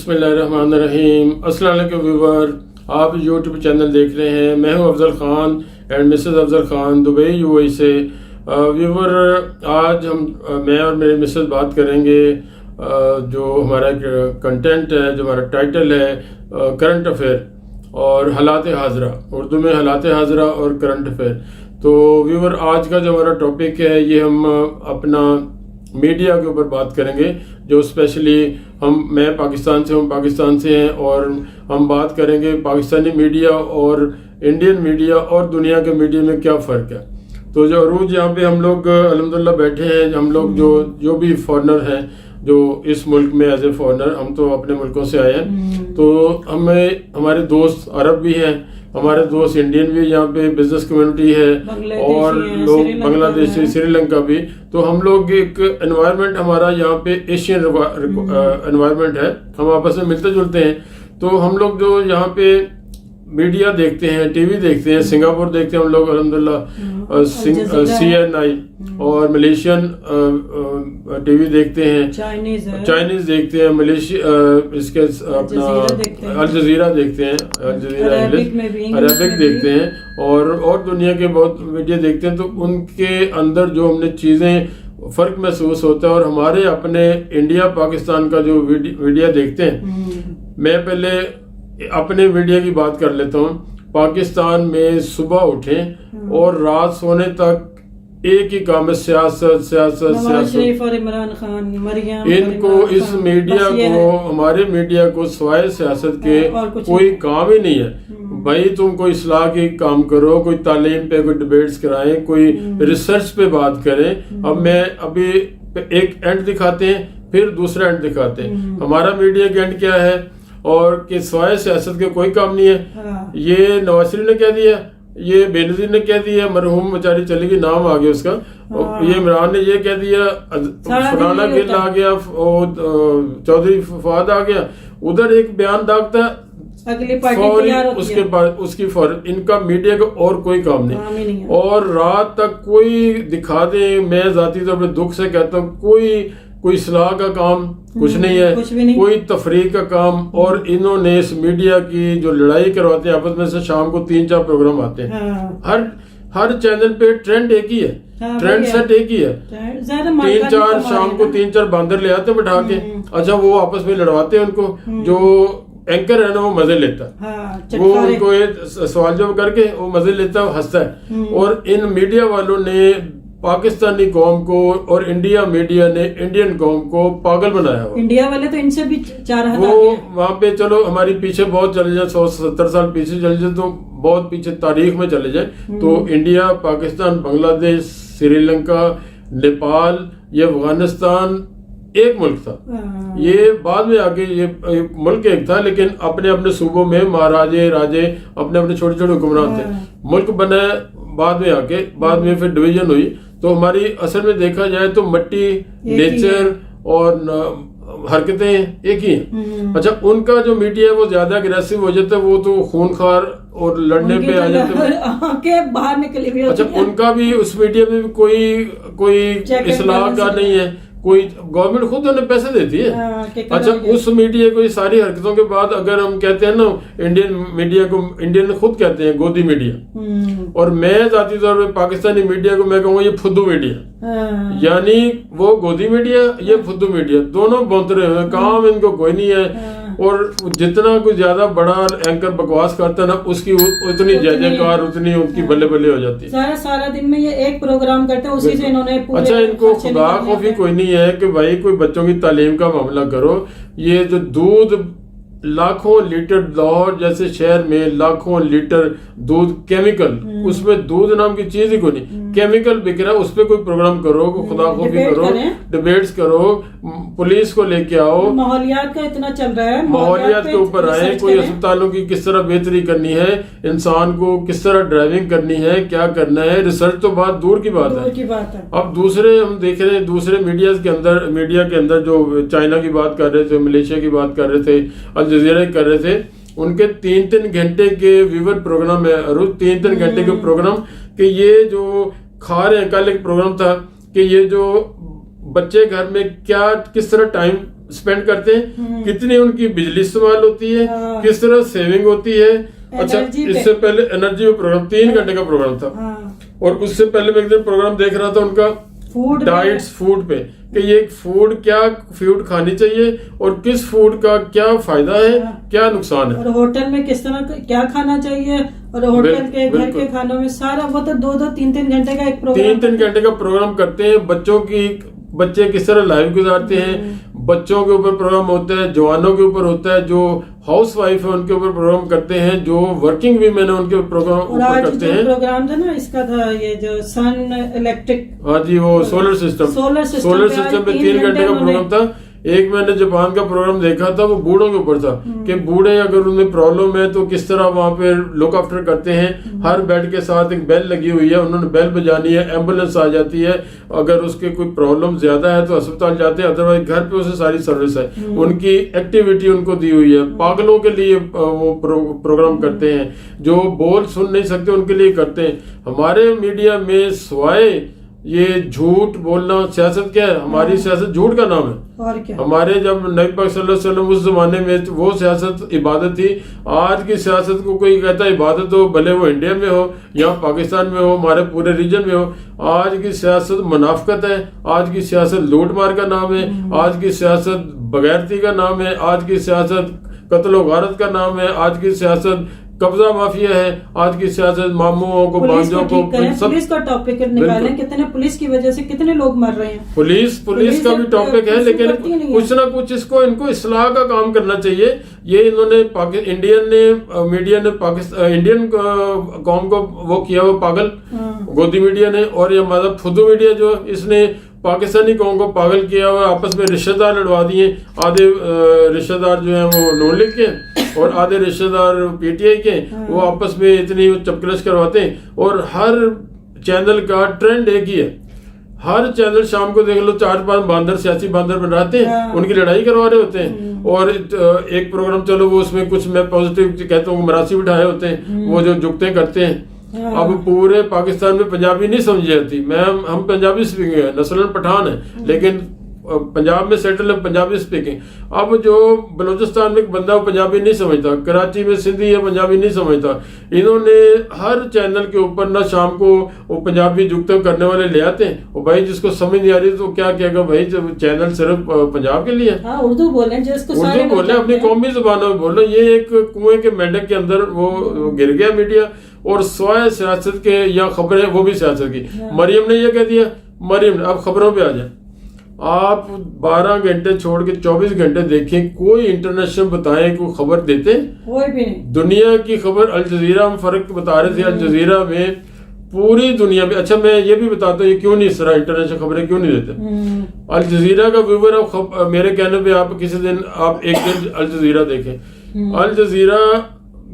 बिस्मिल्लाहिर्रहमानिर्रहीम। अस्सलाम वालेकुम व्यूवर, आप यूट्यूब चैनल देख रहे हैं। मैं हूं Afzal Khan and Mrs Afzal Khan, Dubai UAE से। व्यूवर, आज मैं और मेरे मिसेस बात करेंगे जो हमारा कंटेंट है, जो हमारा टाइटल है करंट अफेयर और हालात हाजरा, उर्दू में हालात हाजरा और करंट अफेयर। तो व्यूवर, आज का जो हमारा टॉपिक है ये हम अपना मीडिया के ऊपर बात करेंगे, जो स्पेशली मैं पाकिस्तान से हूँ, पाकिस्तान से हैं, और हम बात करेंगे पाकिस्तानी मीडिया और इंडियन मीडिया और दुनिया के मीडिया में क्या फ़र्क है। तो जो अरूज यहाँ पे हम लोग अल्हम्दुलिल्लाह बैठे हैं, हम लोग जो भी फॉरेनर हैं जो इस मुल्क में एज ए फॉरेनर, हम तो अपने मुल्कों से आए हैं, तो हमारे दोस्त अरब भी हैं, हमारे दोस्त इंडियन भी, यहाँ पे बिजनेस कम्युनिटी है और लोग बांग्लादेशी, श्रीलंका भी। तो हम लोग एक एनवायरनमेंट हमारा यहाँ पे एशियन एनवायरनमेंट है, हम आपस में मिलते जुलते हैं। तो हम लोग जो यहाँ पे मीडिया देखते हैं, टीवी देखते हैं, सिंगापुर देखते हैं हम लोग अल्हम्दुलिल्लाह, CNI और मलेशियन टीवी देखते हैं, चाइनीज देखते हैं, मलेशिया इसके अपना अल जजीरा देखते हैं, अल जजीरा इंग्लिश, अरबिक देखते हैं, और दुनिया के बहुत मीडिया देखते हैं। तो उनके अंदर जो हमने चीज़ें फ़र्क महसूस होता है, और हमारे अपने इंडिया पाकिस्तान का जो मीडिया देखते हैं। मैं पहले अपने मीडिया की बात कर लेता हूँ। पाकिस्तान में सुबह उठें और रात सोने तक एक ही काम है, सियासत सियासत सियासत। और इमरान खान, मरियम, इनको इस मीडिया को, हमारे मीडिया को सिवाय सियासत के कोई काम ही नहीं है। भाई तुम कोई इस्लाह की काम करो, कोई तालीम पे कोई डिबेट्स कराएं, कोई रिसर्च पे बात करें। अब मैं अभी एक एंड दिखाते हैं, फिर दूसरा एंड दिखाते हैं। हमारा मीडिया का एंड क्या है, और कि सिवाय सियासत के कोई काम नहीं है। ये नवाज शरीफ ने कह दिया, ये बेनजीर ने कह दिया, मरहूम बेचारी चली गई, नाम आ गया उसका। ये इमरान ने ये कह दिया, फलाना गिल आ गया, चौधरी फवाद आ गया, उधर एक बयान दागता है, अगली पार्टी उसके बाद उसकी फौरन। इनका मीडिया का और कोई काम नहीं। और रात तक कोई दिखा दे, मैं जाती तौर पर दुख से कहता हूँ, कोई इस्लाह का काम कुछ नहीं है, कोई तफरीक का काम। और इन्होंने इस मीडिया की जो लड़ाई करवाते हैं आपस में से, शाम को 3-4 प्रोग्राम आते हैं, हर चैनल पे ट्रेंड एक ही है, ट्रेंड सेट एक ही है। 3-4 शाम को 3-4 बंदर ले आते बैठा के, अच्छा वो आपस में लड़वाते हैं उनको। जो एंकर है ना वो मजे लेता है, वो उनको सवाल जवाब करके वो मजे लेता है, हंसता है। और इन मीडिया वालों ने पाकिस्तानी कौम को और इंडिया मीडिया ने इंडियन कौम को पागल बनाया हुआ। इंडिया वाले तो इनसे भी 4 हाथ वो वहाँ पे, चलो हमारी पीछे बहुत चले जाए, 170 साल पीछे चले जाए, तो बहुत पीछे तारीख में चले जाए, तो इंडिया, पाकिस्तान, बांग्लादेश, श्रीलंका, नेपाल, ये अफगानिस्तान एक मुल्क था। ये बाद में आके ये मुल्क एक था, लेकिन अपने अपने सूबों में महाराजे राजे अपने अपने छोटे छोटे हुक्मरान थे। मुल्क बना बाद में आके, बाद में फिर डिवीजन हुई। तो हमारी असल में देखा जाए तो मट्टी, नेचर और हरकतें एक ही हैं। अच्छा, उनका जो मीडिया है वो ज्यादा अग्रेसिव हो जाता है, वो तो खूनखार और लड़ने पे आ जाते हैं, बाहर निकली हुई। अच्छा, उनका भी उस मीडिया में भी कोई इस्लाह का नहीं है, कोई गवर्नमेंट खुद उन्हें पैसे देती है। अच्छा, उस मीडिया को, ये सारी हरकतों के बाद अगर हम कहते हैं ना, इंडियन मीडिया को इंडियन खुद कहते हैं गोदी मीडिया, और मैं जाती तौर पे पाकिस्तानी मीडिया को मैं कहूँगा ये फुद्दू मीडिया। यानी वो गोदी मीडिया, ये फुद्दू मीडिया, दोनों बौंतरे हुए, काम इनको कोई नहीं है। और जितना कोई ज्यादा बड़ा एंकर बकवास करता है ना, उसकी उतनी जयकार, उतनी उनकी बल्ले बल्ले हो जाती है। सारा दिन में ये एक प्रोग्राम करते हैं, उसी से इन्होंने अच्छा, इनको खुदा खौफी कोई नहीं है कि भाई कोई बच्चों की तालीम का मामला करो। ये जो दूध, लाखों लीटर, लाहौर जैसे शहर में लाखों लीटर दूध केमिकल, उसमें दूध नाम की चीज ही कोई नहीं, केमिकल बिक रहा है, उस पर कोई प्रोग्राम करो, खुदा खौफी करो, डिबेट्स करो, पुलिस को लेके आओ। माहौलियात का इतना चल रहा है, माहौलियात के ऊपर आए, कोई अस्पतालों की किस तरह बेहतरी करनी है, इंसान को किस तरह ड्राइविंग करनी है, क्या करना है, रिसर्च तो बात दूर की बात है। अब दूसरे हम देख रहे हैं, दूसरे मीडिया के अंदर जो चाइना की बात कर रहे थे, मलेशिया की बात कर रहे थे, अल जजीरा कर रहे थे, उनके 3-3 घंटे के व्यूवर प्रोग्राम है, 3-3 घंटे के प्रोग्राम, कि ये जो खा रहे हैं। कल एक प्रोग्राम था कि ये जो बच्चे घर में क्या किस तरह टाइम स्पेंड करते हैं, कितनी उनकी बिजली इस्तेमाल होती है, किस तरह सेविंग होती है। अच्छा, इससे पहले एनर्जी में प्रोग्राम 3 घंटे का प्रोग्राम था, और उससे पहले मैं एक दिन प्रोग्राम देख रहा था उनका फूड डाइट्स, फूड पे, कि ये फूड क्या फूड खानी चाहिए और किस फूड का क्या फायदा है, क्या नुकसान है, और होटल में किस तरह क्या खाना चाहिए, और होटल के घर के खानों में सारा वो तो 2-2, 3-3 घंटे का एक प्रोग्राम, 3-3 घंटे का प्रोग्राम करते हैं। बच्चे किस तरह लाइफ गुजारते हैं, बच्चों के ऊपर प्रोग्राम होता है, जवानों के ऊपर होता है, जो हाउस वाइफ है उनके ऊपर प्रोग्राम करते हैं, जो वर्किंग वीमेन है उनके प्रोग्राम ऊपर करते हैं। प्रोग्राम था ना इसका, था ये जो सन इलेक्ट्रिक, हाँ जी, वो सोलर सिस्टम पे 3 घंटे का प्रोग्राम था। एक मैंने जापान का प्रोग्राम देखा था, वो बूढ़ों के ऊपर था, कि बूढ़े अगर उन्हें प्रॉब्लम है तो किस तरह वहाँ पे लुक आफ्टर करते हैं। हर बेड के साथ एक बेल लगी हुई है, उन्होंने बेल बजानी है, एम्बुलेंस आ जाती है, अगर उसके कोई प्रॉब्लम ज्यादा है तो अस्पताल जाते हैं, अदरवाइज घर पे उसे सारी सर्विस है। उनकी एक्टिविटी उनको दी हुई है। पागलों के लिए वो प्रोग्राम करते हैं, जो बोल सुन नहीं सकते उनके लिए करते हैं। हमारे मीडिया में सिवाय ये झूठ बोलना, सियासत क्या है, हमारी सियासत झूठ का नाम है। और क्या, हमारे जब नबी पाक सल्लल्लाहु अलैहि वसल्लम उस जमाने में वो सियासत इबादत थी। आज की सियासत को कोई कहता है इबादत हो, भले वो इंडिया में हो या पाकिस्तान में हो, हमारे पूरे रीजन में हो। आज की सियासत मुनाफिकत है, आज की सियासत लूट मार का नाम है, आज की सियासत बगैरती का नाम है, आज की सियासत कत्ल गारत का नाम है, आज की सियासत कब्जा माफिया है, आज की सियासत मामूओं को, भांजों को, पुलिस का टॉपिक निकालें, कितने पुलिस की वजह से कितने लोग मर रहे हैं। पुलिस का भी टॉपिक है, लेकिन कुछ ना कुछ इनको इस्लाह का काम करना चाहिए। ये इन्होंने मीडिया ने इंडियन कौम को वो किया वो पागल, गोदी मीडिया ने, और ये मतलब फुद्दू मीडिया जो इसने पाकिस्तानी कौम को पागल किया हुआ, आपस में रिश्तेदार लड़वा दिए। आधे रिश्तेदार जो है वो नून लीग के और आधे रिश्तेदार पीटीआई के, वो आपस में इतनी चपकलश करवाते हैं। और हर चैनल का ट्रेंड एक ही है, हर चैनल शाम को देख लो 4-5 बांदर, सियासी बांदर बन रहते हैं, उनकी लड़ाई करवा रहे होते हैं। और एक प्रोग्राम चलो वो उसमें कुछ मैं पॉजिटिव कहता हूँ मरासी बिठाए होते हैं, वो जो जुगते करते हैं। अब पूरे पाकिस्तान में पंजाबी नहीं समझी जाती। हम पंजाबी स्पीकिंग है, नस्लन पठान है, लेकिन पंजाब में सेटल है पंजाबी स्पीकिंग। अब जो बलूचिस्तान में एक बंदा वो पंजाबी नहीं समझता, कराची में सिंधी है पंजाबी नहीं समझता। इन्होंने हर चैनल के ऊपर ना शाम को वो पंजाबी जुगते करने वाले ले आते हैं। और भाई जिसको समझ नहीं आ रही तो क्या कहेगा, भाई जब चैनल सिर्फ पंजाब के लिए है। उर्दू बोले, उर्दू बोले, अपनी कौमी जुबानों में बोलो। ये एक कुएं के मेंढक के अंदर वो गिर गया मीडिया, और स्वाय सियासत के या खबरें वो भी सियासत की। मरियम ने ये कह दिया, मरियम अब खबरों पे आ जाए। आप 12 घंटे छोड़ के 24 घंटे देखें, कोई इंटरनेशनल बताएं कोई खबर देते, कोई भी नहीं। दुनिया की खबर अल जजीरा में फर्क बता रहे थे, अल जजीरा में पूरी दुनिया में। अच्छा मैं ये भी बताता हूँ ये क्यों नहीं इस तरह इंटरनेशनल खबरें क्यों नहीं देते। अल जजीरा का व्यूवर, अब मेरे कहने पे आप किसी दिन आप एक दिन अल जजीरा देखें। अल जजीरा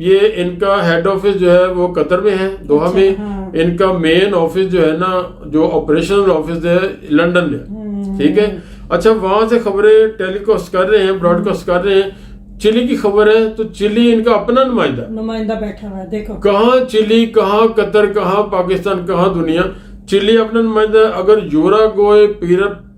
ये इनका हेड ऑफिस जो है वो कतर में है, दोहा में। इनका मेन ऑफिस जो है ना, जो ऑपरेशनल ऑफिस है लंदन में, ठीक है। अच्छा वहां से खबरें टेलीकास्ट कर रहे हैं, ब्रॉडकास्ट कर रहे हैं। चिली की खबर है तो चिली इनका अपना नुमाइंदा बैठा हुआ है। देखो कहाँ चिली, कहाँ कतर, कहाँ पाकिस्तान, कहाँ दुनिया। चिली अपना नुमाइंदा। अगर यूरागोए,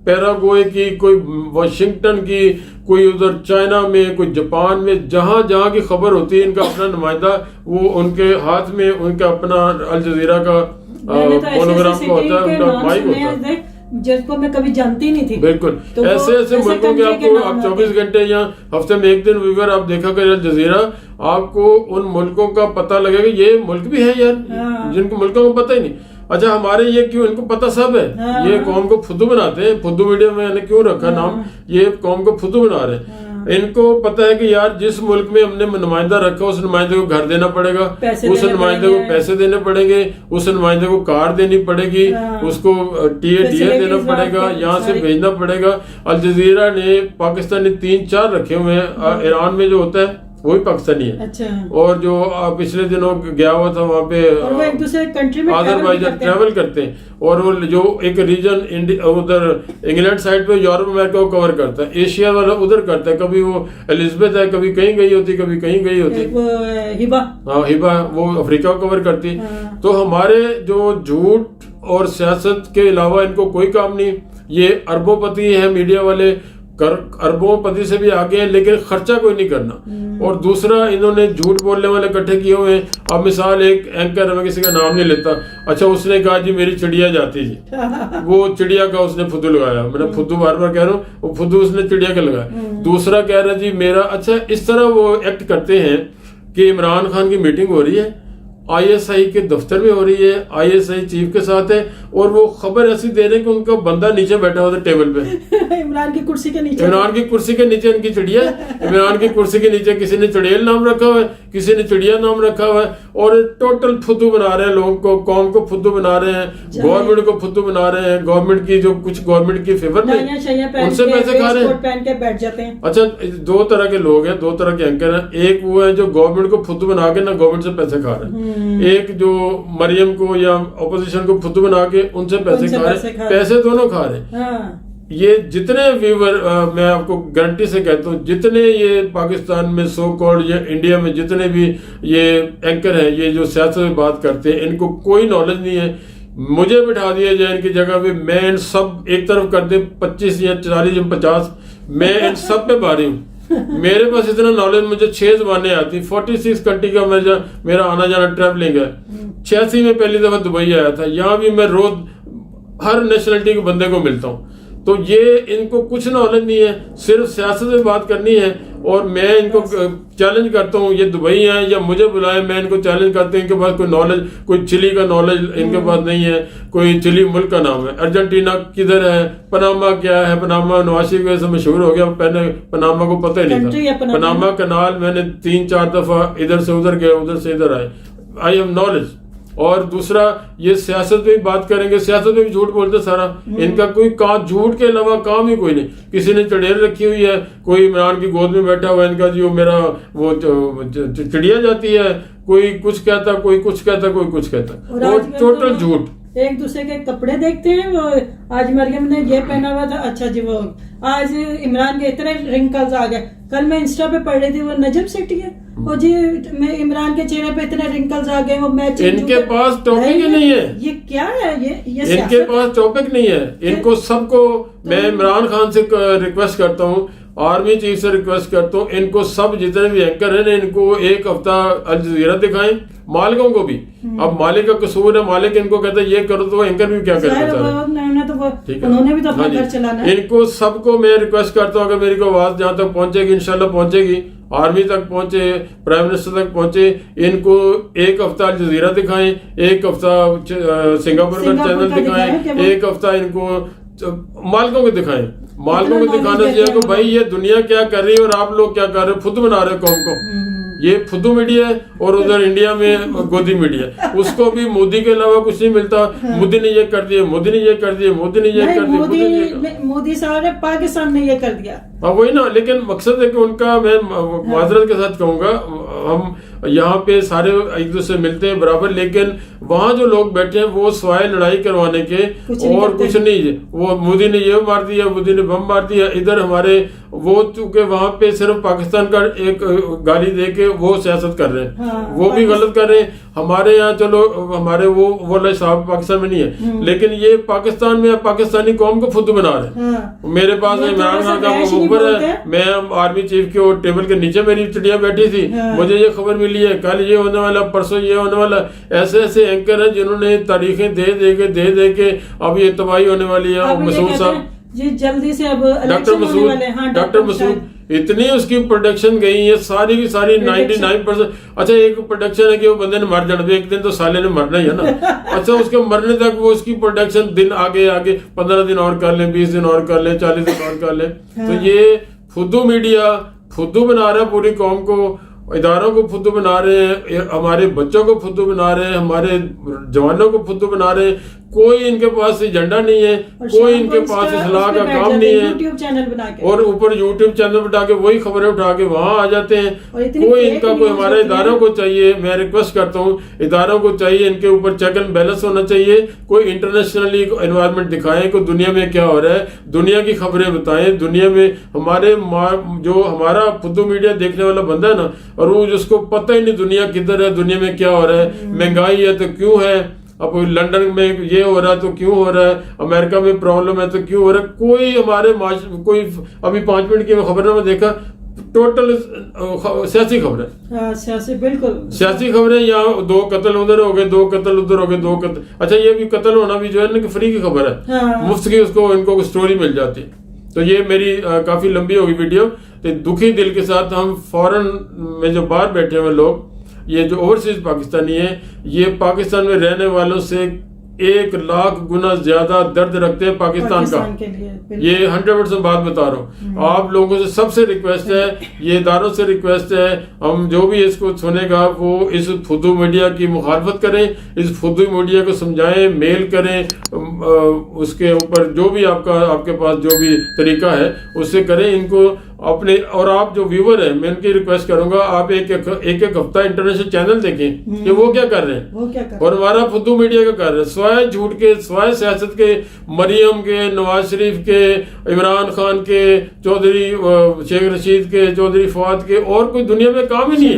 पैरागोए की, कोई वाशिंगटन की, कोई उधर चाइना में, कोई जापान में, जहां की खबर होती है इनका अपना नुमाइंदा, वो उनके हाथ में उनका अपना अल जजीरा का फोनोग्राम का होता है, उनका माइक होता है, जिसको मैं कभी जानती नहीं थी। बिल्कुल तो ऐसे मुल्कों के आपको आप 24 घंटे या हफ्ते में एक दिन व्यूवर आप देखा करें अल जजीरा, आपको उन मुल्कों का पता लगेगा। ये मुल्क भी है यार जिनको मुल्कों को पता ही नहीं। अच्छा हमारे ये क्यों, इनको पता सब है। ये कौम को फुद्दू बनाते हैं, फुद्दू मीडिया में मैंने क्यों रखा नाम, ये कौम को फुद्दू बना रहे हैं। इनको पता है कि यार जिस मुल्क में हमने नुमाइंदा रखा उस नुमाइंदे को घर देना पड़ेगा, उस नुमाइंदे को पैसे देने पड़ेंगे, उस नुमाइंदे को कार देनी पड़ेगी, उसको टीए देना पड़ेगा, यहाँ से भेजना पड़ेगा। अल जजीरा ने पाकिस्तानी 3-4 रखे हुए हैं। ईरान में जो होता है वो भी पाकिस्तानी है। अच्छा। और जो पिछले दिनों गया हुआ था वहाँ पे, और वो एक दूसरे कंट्री में ट्रैवल करते हैं। और वो जो एक रीजन उधर इंग्लैंड साइड पे यूरोप अमेरिका को कवर करता है, एशिया वाला उधर करता है। कभी वो एलिजाबेथ है, कभी कहीं गई होती, कभी कहीं गई होती। हिबा वो अफ्रीका को कवर करती। तो हमारे जो झूठ और सियासत के अलावा इनको कोई काम नहीं। ये अरबोपति है मीडिया वाले, अरबों से भी आगे हैं, लेकिन खर्चा कोई नहीं करना। और दूसरा, इन्होंने झूठ बोलने वाले इकट्ठे किए हुए हैं। अब मिसाल, एक एंकर, मैं किसी का नाम नहीं लेता, अच्छा उसने कहा जी मेरी चिड़िया जाती जी, वो चिड़िया का उसने फुद्दू लगाया, मैंने फुद्दू बार बार कह रहा हूँ, वो फुद्दू उसने चिड़िया का लगाया। दूसरा कह रहा जी मेरा, अच्छा इस तरह वो एक्ट करते हैं कि इमरान खान की मीटिंग हो रही है, आईएसआई के दफ्तर में हो रही है, आईएसआई चीफ के साथ है, और वो खबर ऐसी दे रहे हैं कि उनका बंदा नीचे बैठा हुआ था टेबल पे, इमरान की कुर्सी के नीचे, इमरान की कुर्सी के नीचे इनकी चिड़िया, इमरान की कुर्सी के नीचे किसी ने चुड़ैल नाम रखा हुआ है, किसी ने चिड़िया नाम रखा हुआ है, और टोटल फुद्दू बना रहे हैं लोगों को, कौम को फुद्दू बना रहे हैं, गवर्नमेंट को फुद्दू बना रहे हैं, गवर्नमेंट की जो कुछ गवर्नमेंट की फेवर में उनसे पैसे खा रहे हैं, पहन के बैठ जाते हैं। अच्छा, दो तरह के लोग हैं, दो तरह के एंकर हैं। एक वो है जो गवर्नमेंट को फुद्दू बना के ना गवर्नमेंट से पैसे खा रहे हैं, एक जो मरियम को या ऑपोजिशन को फुद्दू बना के उनसे पैसे खा रहे हैं, पैसे दोनों खा रहे हैं। हाँ। ये जितने व्यूवर, मैं आपको गारंटी से कहता हूँ, जितने ये पाकिस्तान में सो कॉल्ड या इंडिया में जितने भी ये एंकर हैं, ये जो सियासत में बात करते हैं, इनको कोई नॉलेज नहीं है। मुझे बिठा दिया जाए इनकी जगह पे, मैं इन सब एक तरफ कर दे 25 या 40 या 50, मैं इन सब पे भारी हूँ। मेरे पास इतना नॉलेज, मुझे 6 ज़बानें आती, 46 कंट्री का मेरा आना जाना ट्रैवलिंग है। 86 में पहली दफा दुबई आया था, यहाँ भी मैं रोज हर नेशनलिटी के बंदे को मिलता हूँ। तो ये इनको कुछ नॉलेज नहीं है, सिर्फ सियासत में बात करनी है। और मैं इनको चैलेंज करता हूँ, ये दुबई आए या मुझे बुलाए, मैं इनको चैलेंज करता हूँ, इनके पास कोई नॉलेज, कोई चिली का नॉलेज इनके पास नहीं है। कोई चिली मुल्क का नाम है, अर्जेंटीना किधर है, पनामा क्या है, पनामा नवाशी की वजह से मशहूर हो गया, पहले पनामा को पता ही नहीं था। पनामा कनाल मैंने 3-4 दफा इधर से उधर गया, उधर से इधर आए, आई हैव नॉलेज। और दूसरा, ये सियासत पे भी बात करेंगे, सियासत में भी झूठ बोलते सारा, इनका कोई काम, झूठ के अलावा काम ही कोई नहीं। किसी ने चुड़ैल रखी हुई है, कोई इमरान की गोद में बैठा हुआ है, इनका जी वो मेरा वो चिड़िया जाती है, कोई कुछ कहता, कोई कुछ कहता, कोई कुछ कहता, और टोटल झूठ। एक दूसरे के कपड़े देखते हैं, वो आज मरियम ने ये पहना हुआ था, अच्छा जी वो आज इमरान के इतने रिंकल्स आ गए। कल मैं इंस्टा पे पढ़ रही थी, वो नजम सिटी है, और जी मैं इमरान के चेहरे पे इतने रिंकल्स आ गए, वो मैच, इनके पास टॉपिक ही नहीं है। ये क्या है? ये इनके पास टॉपिक नहीं है। इनको सबको मैं इमरान खान से रिक्वेस्ट करता हूँ, आर्मी चीफ से रिक्वेस्ट करता हूँ, इनको सब जितने भी एंकर हैं, इनको एक हफ्ता अल जजीरा दिखाएं, मालिकों को भी। अब मालिक का कसूर है, मालिक इनको कहता है ये करो, तो एंकर भी क्या करेगा? उन्होंने भी तो अपना घर चलाना है। इनको सबको मैं रिक्वेस्ट करता हूँ, अगर मेरी को आवाज जहाँ तक पहुंचेगी, इंशाल्लाह पहुंचेगी, आर्मी तक पहुंचे, प्राइम मिनिस्टर तक पहुंचे, इनको एक हफ्ता अल जजीरा दिखाएं, एक हफ्ता सिंगापुर का चैनल दिखाएं, एक हफ्ता इनको मालिकों को दिखाएं। मालिकों को दिखाना चाहिए कि भाई ये दुनिया क्या कर रही है और आप लोग क्या कर रहे हो, खुद बना रहे हो कौम को। ये फुद्दू मीडिया है, और उधर इंडिया में गोदी मीडिया, उसको भी मोदी के अलावा कुछ नहीं मिलता। मोदी ने ये कर दिया, मोदी ने ये कर दिया, मोदी ने ये कर दिया, मोदी साहब ने पाकिस्तान ने ये कर दिया। हाँ वही ना, लेकिन मकसद है कि उनका, मैं माजरत के साथ कहूंगा, हम यहाँ पे सारे एक दूसरे मिलते हैं बराबर, लेकिन वहाँ जो लोग बैठे हैं वो स्वाय लड़ाई करवाने के और कुछ नहीं। वो मोदी ने ये मार दिया, मोदी ने बम मार दिया, इधर हमारे वो, चूंकि वहाँ पे सिर्फ पाकिस्तान का एक गाली दे के वो सियासत कर रहे हैं। हाँ, वो भी गलत कर रहे हैं। हमारे यहाँ चलो, हमारे वो साहब पाकिस्तान में नहीं है, लेकिन ये पाकिस्तान में पाकिस्तानी कौम को फुद्दू बना रहे हैं। हाँ, मेरे पास इमरान खान का वो मुखबर है, मैं आर्मी चीफ के टेबल के नीचे मेरी चिड़िया बैठी थी, मुझे ये खबर मिली है, कल ये होने वाला, परसों ये होने वाला। ऐसे ऐसे एंकर हैं जिन्होंने तारीखें दे दे के अब ये तबाही होने वाली है। मसूद साहब जी जल्दी से अब डॉक्टर मसूद, इतनी उसकी प्रोडक्शन गई है सारी की सारी 99%। अच्छा, एक प्रोडक्शन है कि वो बंदे ने मर जाना, एक दिन तो साले ने मरना ही है ना। अच्छा, उसके मरने तक वो उसकी प्रोडक्शन दिन आगे 15 दिन और कर लें, 20 दिन और कर लें, 40 दिन और कर लें। तो ये फुद्दू मीडिया फुद्दू बना रहा है पूरी कौम को, इदारों को फुद्दू बना रहे हैं, हमारे बच्चों को फुद्दू बना रहे हैं, हमारे जवानों को फुद्दू बना रहे हैं। कोई इनके पास एजेंडा नहीं है, कोई इनके पास इस्लाह का काम नहीं है, यूट्यूब चैनल बना के, और ऊपर यूट्यूब चैनल बना के वही खबरें उठा के वहां आ जाते हैं। कोई इनका कोई, हमारे इदारों को चाहिए, मैं रिक्वेस्ट करता हूँ, इदारों को चाहिए इनके ऊपर चेक एंड बैलेंस होना चाहिए। कोई इंटरनेशनली एनवायरनमेंट दिखाएं, कोई दुनिया में क्या हो रहा है, दुनिया की खबरें बताएं। दुनिया में हमारे जो हमारा फुद्दू मीडिया देखने वाला बंदा है ना, और वो जिसको पता ही नहीं दुनिया किधर है, दुनिया में क्या हो रहा है, महंगाई है तो क्यों है, अब लंदन में ये हो रहा है तो क्यों हो रहा है, अमेरिका में प्रॉब्लम है तो क्यों हो रहा है, कोई हमारे कोई अभी 5 मिनट की खबरों में देखा टोटल सियासी खबर है। हाँ, सियासी, बिल्कुल सियासी खबरें, यहाँ 2 कत्ल उधर हो गए, 2 कत्ल उधर हो गए, 2 कत्ल। अच्छा, ये भी कत्ल होना भी जो है ना फ्री की खबर है, हाँ। मुफ्त की उसको इनको स्टोरी मिल जाती है। तो ये मेरी काफी लंबी होगी वीडियो। तो दुखी दिल के साथ हम फॉरेन में जो बाहर बैठे हुए लोग, ये जो ओवरसीज पाकिस्तानी है, ये पाकिस्तान में रहने वालों से 1 लाख गुना ज्यादा दर्द रखते हैं पाकिस्तान का। के लिए, ये 100% बात बता रहा हूँ। आप लोगों से सबसे रिक्वेस्ट है, ये इदारों से रिक्वेस्ट है, हम जो भी इसको सुनेगा वो इस फुदू मीडिया की मुखालफत करें, इस फुदू मीडिया को समझाएं, मेल करें, उसके ऊपर जो भी आपके पास जो भी तरीका है उससे करें इनको अपने। और आप जो व्यूवर है, मैं इनकी रिक्वेस्ट करूंगा, आप एक हफ्ता इंटरनेशनल चैनल देखें कि वो क्या कर रहे हैं और हमारा फुद्दू मीडिया क्या कर रहे हैं। स्वाय झूठ के, स्वाय सियासत के, मरियम के, नवाज शरीफ के, इमरान खान के, चौधरी शेख रशीद के, चौधरी फवाद के, और कोई दुनिया में काम ही नहीं है।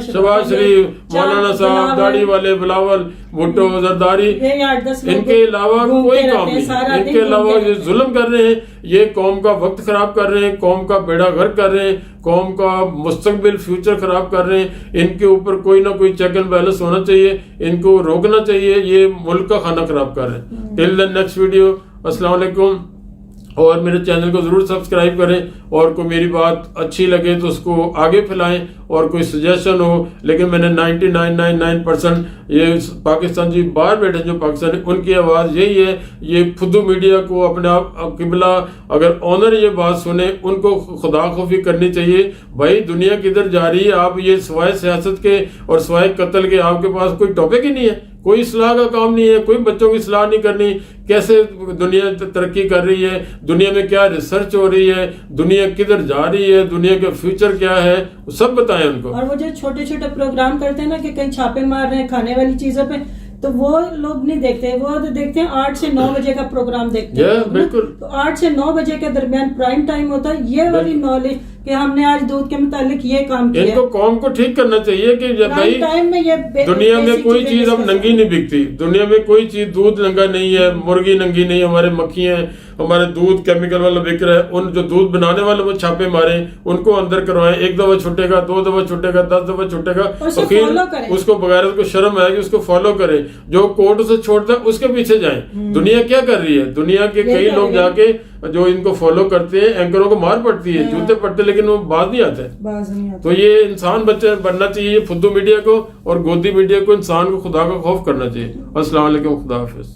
शहबाज शरीफ, मौलाना साहब, दाढ़ी वाले, बिलावल भुट्टो, जरदारी, इनके अलावा कोई काम नहीं। इनके अलावा ये जुल्म कर रहे हैं, ये कौम का वक्त खराब कर रहे हैं, कौम का बेड़ा गर्क कर रहे हैं, कौम का मुस्तकबिल फ्यूचर खराब कर रहे हैं। इनके ऊपर कोई ना कोई चेक एंड बैलेंस होना चाहिए, इनको रोकना चाहिए, ये मुल्क का खाना खराब कर रहे हैं। टिल द नेक्स्ट वीडियो, अस्सलाम वालेकुम। और मेरे चैनल को जरूर सब्सक्राइब करें, और कोई मेरी बात अच्छी लगे तो उसको आगे फैलाएं, और कोई सजेशन हो। लेकिन मैंने 99.99% ये पाकिस्तान जी बाहर बैठे जो पाकिस्तानी, उनकी आवाज़ यही है। ये फुद्दू मीडिया को अपने आप किबला अगर ऑनर ये बात सुने, उनको खुदा खौफी करनी चाहिए। भाई दुनिया किधर जा रही है, आप ये सवाए सियासत के और सवाए कत्ल के आपके पास कोई टॉपिक ही नहीं है, कोई इस्लाह का काम नहीं है, कोई बच्चों की इस्लाह नहीं करनी, कैसे दुनिया तरक्की कर रही है, दुनिया में क्या रिसर्च हो रही है, दुनिया किधर जा रही है, दुनिया का फ्यूचर क्या है, सब बताएं उनको। और वो जो छोटे छोटे प्रोग्राम करते हैं ना कि कहीं छापे मार रहे हैं खाने वाली चीजों पे, तो वो लोग नहीं देखते, वो तो देखते हैं 8 से 9 बजे का प्रोग्राम देखते हैं। बिल्कुल। तो 8 से 9 बजे के दरमियान प्राइम टाइम होता है, ये वाली नॉलेज कि हमने आज दूध के मुतालिक ये काम किया। इनको कौम को ठीक करना चाहिए कि जब भाई टाइम में ये दुनिया में कोई चीज अब नंगी नहीं बिकती, दुनिया में कोई चीज, दूध नंगा नहीं है, मुर्गी नंगी नहीं है, हमारे मक्खियां, हमारे दूध केमिकल वाला बिक रहा है, उन जो दूध बनाने वाले वो छापे मारे, उनको अंदर करवाएं। 1 दफा छुटेगा, 2 दफा छुटेगा, 10 दफा छुटेगा, तो फिर उसको बगैर उसको शर्म आएगी, उसको फॉलो करें। जो कोर्ट से छोड़ता है उसके पीछे जाएं। दुनिया क्या कर रही है, दुनिया के कई लोग जाके जो इनको फॉलो करते हैं, एंकरों को मार पड़ती है, जूते पड़ते, लेकिन वो बात नहीं आते। तो ये इंसान बच्चे बनना चाहिए, फुद्दू मीडिया को और गोदी मीडिया को, इंसान को खुदा का खौफ करना चाहिए। अस्सलाम वालेकुम, खुदा हाफिज।